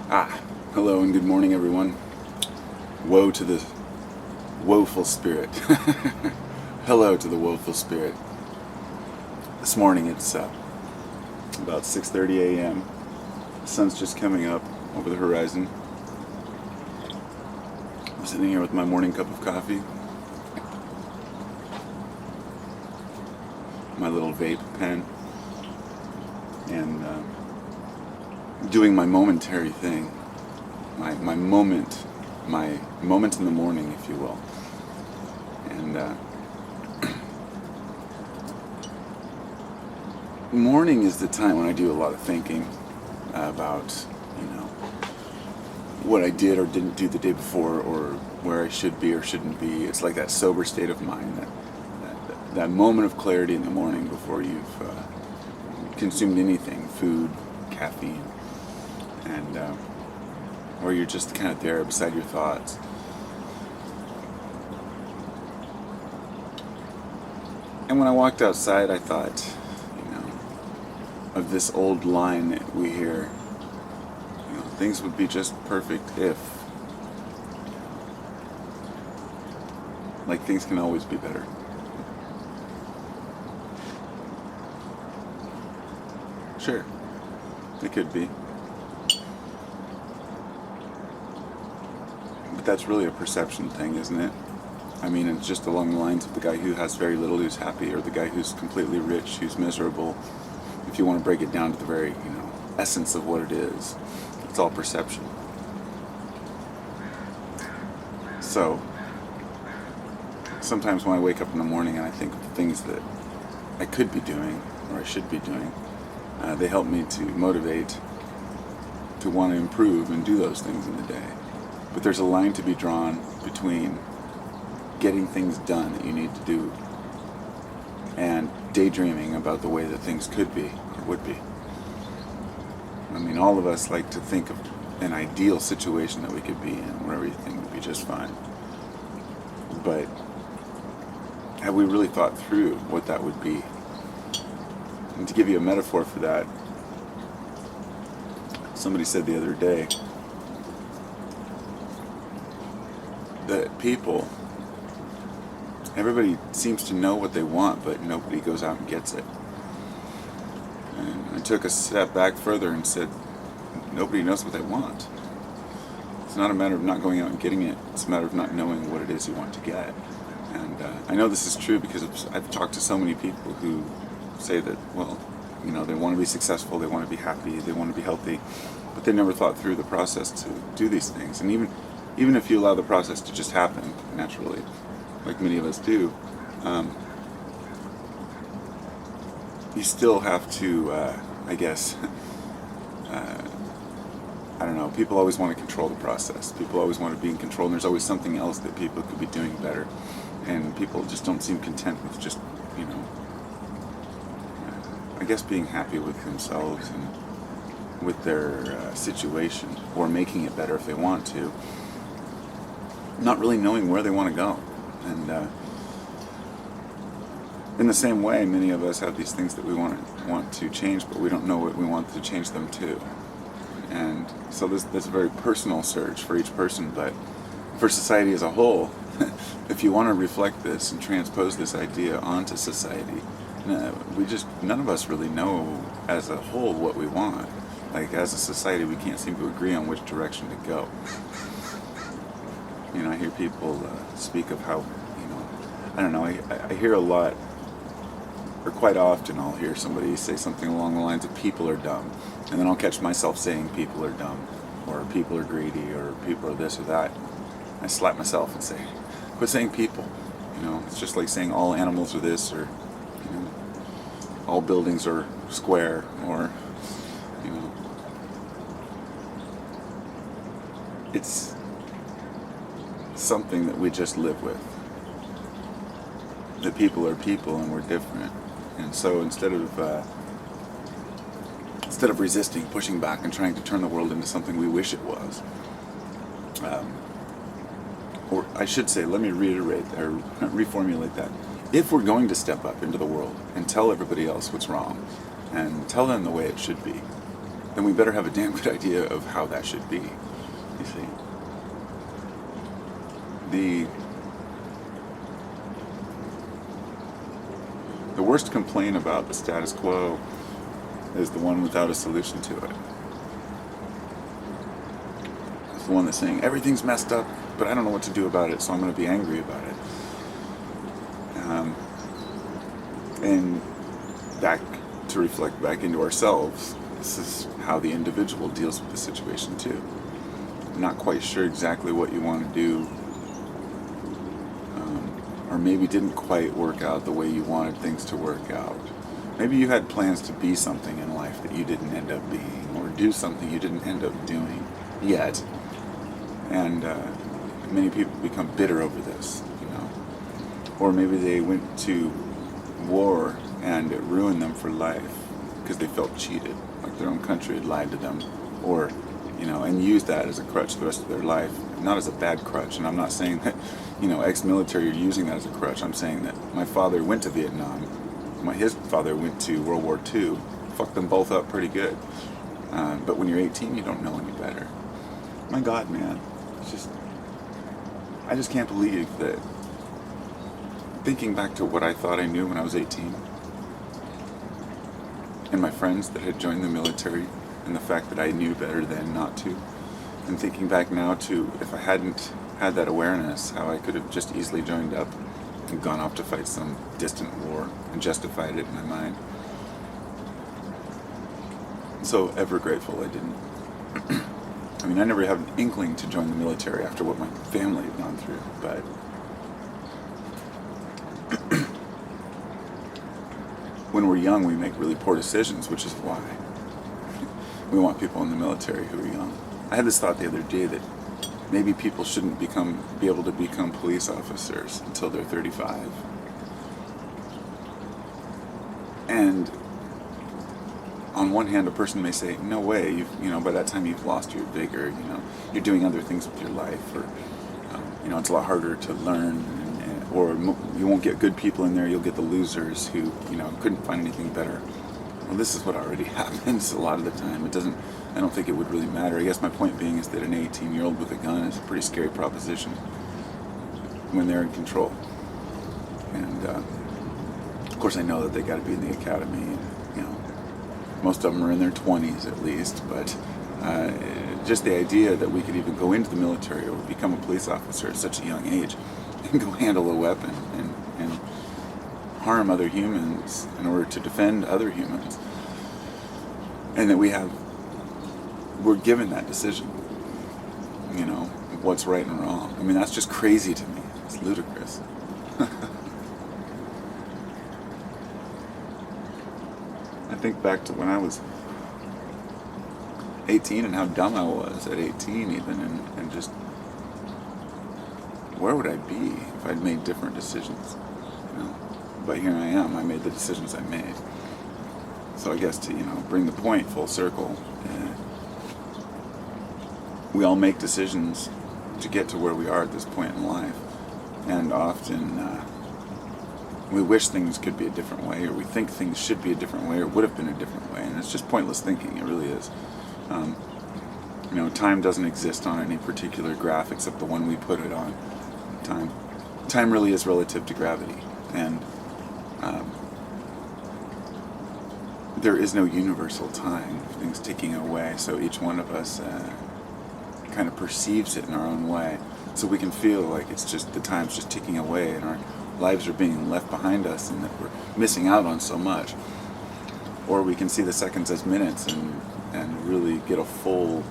Hello and good morning, everyone. Woe to the woeful spirit. Hello to the woeful spirit. This morning it's about 6:30 a.m. The sun's just coming up over the horizon. I'm sitting here with my morning cup of coffee, my little vape pen, and doing my momentary thing, my moment in the morning, if you will. And morning is the time when I do a lot of thinking about, what I did or didn't do the day before, or where I should be or shouldn't be. It's like that sober state of mind, that moment of clarity in the morning before you've consumed anything, food, caffeine, and or you're just kind of there beside your thoughts. And when I walked outside, I thought, of this old line that we hear, things would be just perfect if. Like, things can always be better. Sure, it could be. But that's really a perception thing, isn't it? I mean, it's just along the lines of the guy who has very little who's happy, or the guy who's completely rich who's miserable. If you want to break it down to the very, essence of what it is, it's all perception. So, sometimes when I wake up in the morning and I think of the things that I could be doing, or I should be doing, they help me to motivate to want to improve and do those things in the day. But there's a line to be drawn between getting things done that you need to do and daydreaming about the way that things could be or would be. I mean, all of us like to think of an ideal situation that we could be in where everything would be just fine. But have we really thought through what that would be? And to give you a metaphor for that, somebody said the other day that everybody seems to know what they want, but nobody goes out and gets it. And I took a step back further and said, nobody knows what they want. It's not a matter of not going out and getting it, it's a matter of not knowing what it is you want to get. And I know this is true because I've talked to so many people who say that, they want to be successful, they want to be happy, they want to be healthy, but they never thought through the process to do these things. And even if you allow the process to just happen naturally, like many of us do, you still have to, I don't know, people always want to control the process. People always want to be in control, and there's always something else that people could be doing better. And people just don't seem content with just, being happy with themselves and with their situation, or making it better if they want to. Not really knowing where they want to go. And in the same way, many of us have these things that we want to change, but we don't know what we want to change them to. And so that's a very personal search for each person, but for society as a whole, if you want to reflect this and transpose this idea onto society, none of us really know as a whole what we want. Like, as a society, we can't seem to agree on which direction to go. I hear people speak of how, I don't know, I hear a lot, or quite often I'll hear somebody say something along the lines of people are dumb, and then I'll catch myself saying people are dumb, or people are greedy, or people are this or that. I slap myself and say, quit saying people. It's just like saying all animals are this, or, all buildings are square, or, it's something that we just live with. That people are people and we're different. And so instead of resisting, pushing back, and trying to turn the world into something we wish it was, or I should say, let me reiterate or reformulate that. If we're going to step up into the world and tell everybody else what's wrong, and tell them the way it should be, then we better have a damn good idea of how that should be. You see, the worst complaint about the status quo is the one without a solution to it. It's the one that's saying everything's messed up, but I don't know what to do about it, so I'm going to be angry about it. And back to reflect back into ourselves, this is how the individual deals with the situation too. I'm not quite sure exactly what you want to do, or maybe didn't quite work out the way you wanted things to work out. Maybe you had plans to be something in life that you didn't end up being, or do something you didn't end up doing yet. And many people become bitter over this, you know. Or maybe they went to war and it ruined them for life because they felt cheated, like their own country had lied to them, or, you know, and used that as a crutch the rest of their life. Not as a bad crutch, and I'm not saying that, you know, ex-military are using that as a crutch. I'm saying that my father went to Vietnam, his father went to World War II, fucked them both up pretty good. But when you're 18, you don't know any better. My God, man, it's just, I just can't believe that, thinking back to what I thought I knew when I was 18, and my friends that had joined the military, and the fact that I knew better then not to, and thinking back now to, if I hadn't had that awareness, how I could have just easily joined up and gone off to fight some distant war and justified it in my mind. So ever grateful I didn't. I mean, I never had an inkling to join the military after what my family had gone through, but when we're young, we make really poor decisions, which is why we want people in the military who are young. I had this thought the other day that maybe people shouldn't be able to become police officers until they're 35. And on one hand, a person may say, no way, you know, by that time you've lost your vigor, you know, you're doing other things with your life, or, you know, it's a lot harder to learn, or you won't get good people in there, you'll get the losers who, you know, couldn't find anything better. Well, this is what already happens a lot of the time. I don't think it would really matter. I guess my point being is that an 18-year-old with a gun is a pretty scary proposition when they're in control. And, of course, I know that they got to be in the academy, and, you know, most of them are in their 20s at least, but just the idea that we could even go into the military or become a police officer at such a young age and go handle a weapon and harm other humans in order to defend other humans, and that we're given that decision, you know, what's right and wrong. I mean, that's just crazy to me. It's ludicrous. I think back to when I was 18 and how dumb I was at 18 even, and just, where would I be if I'd made different decisions, you know? But here I am, I made the decisions I made. So I guess to, you know, bring the point full circle, we all make decisions to get to where we are at this point in life, and often we wish things could be a different way, or we think things should be a different way, or would have been a different way, and it's just pointless thinking. It really is. You know, time doesn't exist on any particular graph except the one we put it on. Time really is relative to gravity, and there is no universal time, things ticking away, so each one of us kind of perceives it in our own way, so we can feel like it's just, the time's just ticking away and our lives are being left behind us and that we're missing out on so much. Or we can see the seconds as minutes and really get a full,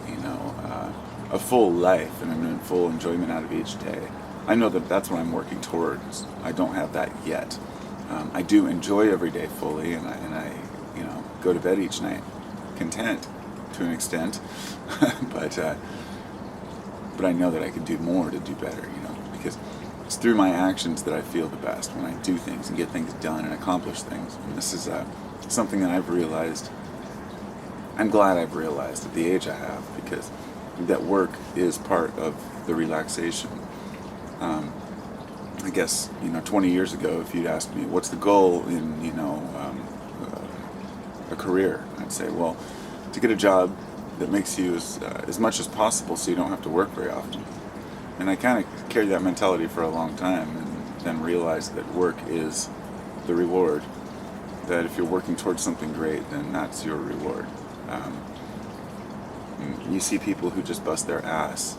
you know, a full life and a full enjoyment out of each day. I know that that's what I'm working towards. I don't have that yet. I do enjoy every day fully, and I you know, go to bed each night content to an extent, but I know that I can do more to do better, you know, because it's through my actions that I feel the best, when I do things and get things done and accomplish things. And this is something that I've realized. I'm glad I've realized at the age I have, because that work is part of the relaxation. I guess, you know, 20 years ago, if you'd asked me, what's the goal in, you know, a career? I'd say, well, to get a job that makes you as much as possible so you don't have to work very often. And I kind of carried that mentality for a long time, and then realized that work is the reward. That if you're working towards something great, then that's your reward. You see people who just bust their ass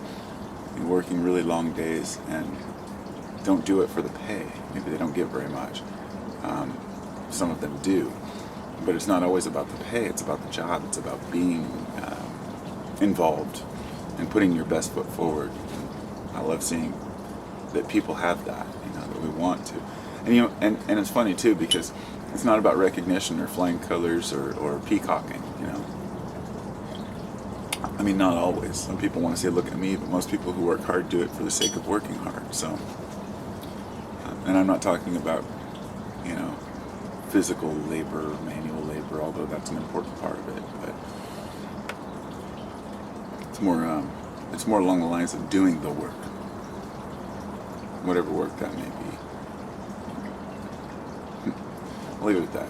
working really long days and don't do it for the pay. Maybe they don't get very much. Some of them do. But it's not always about the pay, it's about the job, it's about being involved and putting your best foot forward. I love seeing that people have that, that we want to. And and it's funny too, because it's not about recognition or flying colors or peacocking, I mean, not always. Some people want to say, look at me, but most people who work hard do it for the sake of working hard. So, and I'm not talking about, physical labor, manual labor, although that's an important part of it. But it's more along the lines of doing the work, whatever work that may be. I'll leave it at that.